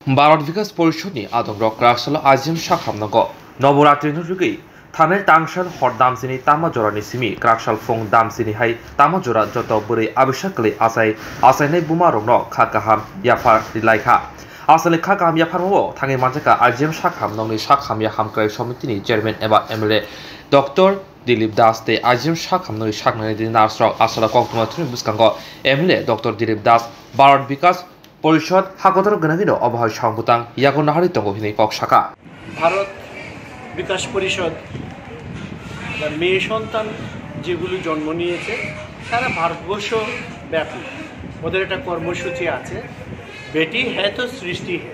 भारत विकास परिषदनि आदंग क्रासल IGM Sakhamnogo Navratri नुरुगै थाने टांगसल हर दामसिनी तामा जरानि सिमी क्रासल फुं दामसिनी हाय तामा जरा जत बोरै Abisa कले आसायनाय बुमा रंनो खाकाहाम याफार दिलायखा आसले खाकाहाम याफारमो थाङै मानसिका IGM Sakhamnogo साखाम याहामक्राय समितिनि चेयरमैन एबा MLA डॉक्टर दिलीप दास ते IGM Sakhamnogo साखनाय दिन नार्सराव आसला कक्टमाथुनि बुसकांगो MLA डॉक्टर दिलीप दास भारत विकास परिषद हागतर गनागिनो अबहाय सांबुतां यागो नाहारि तंगो हिनै कक शाखा भारत विकास परिषद मेये सन्तान जेगुलो जन्म निয়েছে सारा भारतवर्ष ব্যাপী ওদের একটা কর্মসূচি আছে বেটি है तो সৃষ্টি है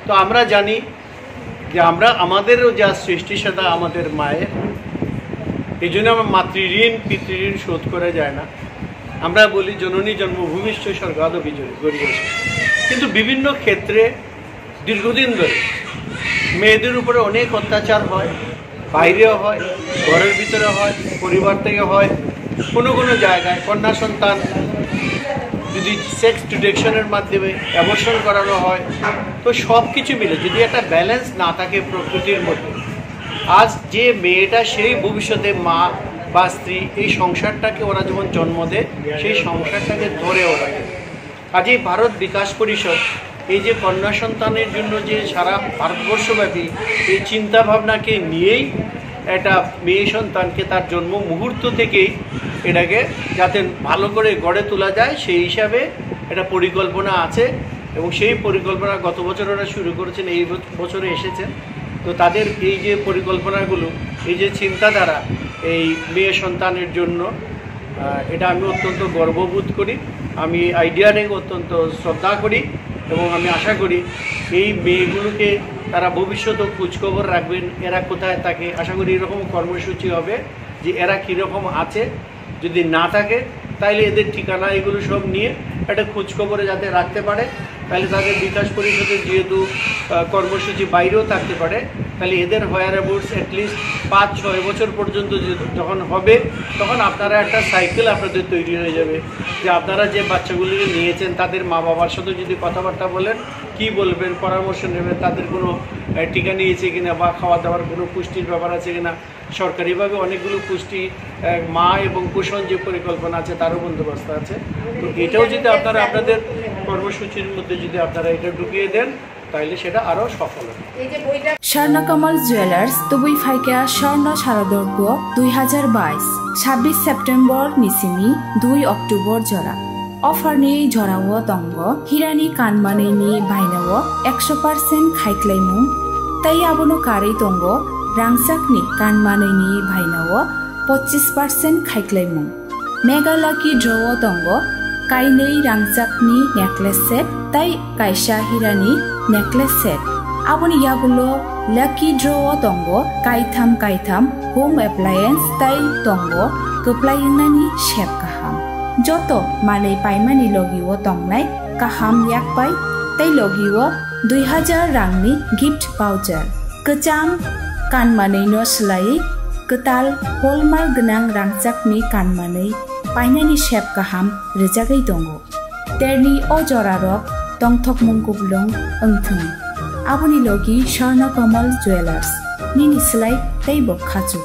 তো আমরা জানি যে আমরা আমাদেরও যা সৃষ্টি সেটা আমাদের মায়ের এইজন্য আমরা মাতৃঋণ পিতৃঋণ শোধ করা যায় না আমরা বলি জননী জন্মভূমিষ্ঠ স্বর্গাদপি গরিয়সী কিন্তু বিভিন্ন ক্ষেত্রে দীর্ঘদিন ধরে মেয়েদের উপরে অনেক অত্যাচার হয় বাইরেও হয় ঘরের ভিতরে হয় পরিবার থেকে হয় কোনো কোনো জায়গায় কন্যা সন্তান যদি সেক্স ডিটেকশনের মাধ্যমে অ্যাবর্শন করানো হয় তো সব কিছু মিলে যদি একটা ব্যালেন্স না থাকে প্রকৃতির মধ্যে আজ যে মেয়েটা সেই ভবিষ্যতে মা বা স্ত্রী এই সংসারটাকে ওরা যখন জন্ম দেয় সেই সংসারটাকে ধরে ওরা আজ এই ভারত বিকাশ পরিষদ এই যে কন্যা সন্তানের জন্য যে সারা ভারতবর্ষব্যাপী এই চিন্তাভাবনাকে নিয়েই একটা মেয়ে সন্তানকে তার জন্ম মুহূর্ত থেকেই এটাকে যাতে ভালো করে গড়ে তোলা যায় সেই হিসাবে একটা পরিকল্পনা আছে এবং সেই পরিকল্পনা গত বছর ওরা শুরু করেছেন এই বছরে এসেছেন তো তাদের এই যে পরিকল্পনাগুলো এই যে চিন্তাধারা এই মেয়ে সন্তানের জন্য এটা আমি অত্যন্ত গর্ববোধ করি আমি আইডিয়াটাকে অত্যন্ত শ্রদ্ধা করি এবং আমি আশা করি এই মেয়েগুলোকে তারা ভবিষ্যতেও খোঁজখবর রাখবেন এরা কোথায় থাকে আশা করি এরকম কর্মসূচি হবে যে এরা কীরকম আছে যদি না থাকে তাইলে এদের ঠিকানা এগুলো সব নিয়ে একটা খোঁজখবরে যাতে রাখতে পারে তাহলে তাদের বিকাশ পরিষদের যেহেতু কর্মসূচি বাইরেও থাকতে পারে তাহলে এদের হোয়ার অ্যাবাউটস অ্যাটলিস্ট 5-6 বছর পর্যন্ত যখন হবে তখন আপনারা একটা সাইকেল আপনাদের তৈরি হয়ে যাবে যে আপনারা যে বাচ্চাগুলিকে নিয়েছেন তাদের মা বাবার সাথে যদি কথাবার্তা বলেন কি বলবেন পরামর্শ নেবেন তাদের কোনো টিকা নিয়েছে কিনা বা খাওয়া দাওয়ার কোনো পুষ্টির ব্যাপার আছে কিনা সরকারিভাবে অনেকগুলো পুষ্টি মা এবং পোষণ যে পরিকল্পনা আছে তারও বন্দোবস্ত আছে তো এটাও যদি আপনারা আপনাদের কর্মসূচির মধ্যে যদি আপনারা এটা ঢুকিয়ে দেন তাহলে সেটা আরো সফল হবে স্বর্ণকমল জুয়েলার্স তুবুই ফাইকা স্বর্ণ শারদর্ঘ 2022 26 সেপ্টেম্বর নিসিমি 2 অক্টোবর জরা অফারনি জরাও তঙ্গ হিরানি কানমানেনি বাইনাও 100% খাইক্লাইমু তাই আবনো কাरै তঙ্গ রাংসাকনি কানমানেনি বাইনাও 25% খাইক্লাইমু মেগালাকি ড্রও তঙ্গ কাইनै রাংসাকনি নেকলেস সেট তাই কাইসা হিরানি নেকলেস সেট আপনি ইয়াগুলো লাকি ড্রও তঙ্গ কাইথাম হোম অ্যাপ্লায়েন্স তাই তঙ্গ কপ্লাইনানি শেপ কাহাম যত মানে পাইমানি লগিও তংনাই কাহাম ইয়াক পাই তাই লগিও 2000 রাংনি গিফট ভাউচার কচাম কানমাनै नो सोलायै कताल हलमार्क गोनां रांचाकनि कानमानै पाइनानि शेप गाहाम रोजागै दङ तेरनि अजरारक तंथक मुंगुबलुं ओंथों आबुनि लगी स्वर्णकमल जुवेलार्स निनि सोलाय तैबो खाचु